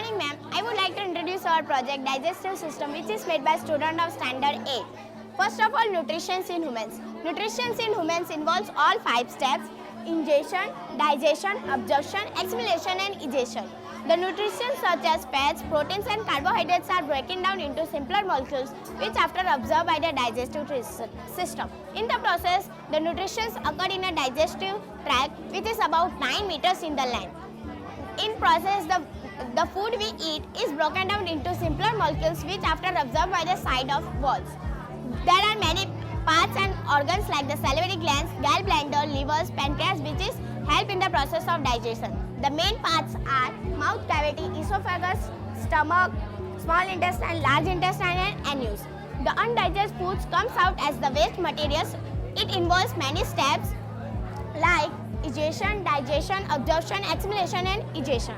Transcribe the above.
morning, ma'am. I would like to introduce our project Digestive System, which is made by student of Standard 8. First of all, nutrition in humans. Nutrition in humans involves all 5 steps: ingestion, digestion, absorption, assimilation, and egestion. The nutrition such as fats, proteins, and carbohydrates are broken down into simpler molecules, which after absorbed by the digestive system. In the process, the nutrition occur in a digestive tract, which is about 9 meters in the length. In process, the food we eat is broken down into simpler molecules, which after absorbed by the side of walls. There are many parts and organs like the salivary glands, gallbladder, livers, pancreas, which is help in the process of digestion. The main parts are mouth cavity, esophagus, stomach, small intestine, large intestine, and anus. The undigested foods comes out as the waste materials. It involves many steps like ingestion, digestion, absorption, assimilation, and egestion.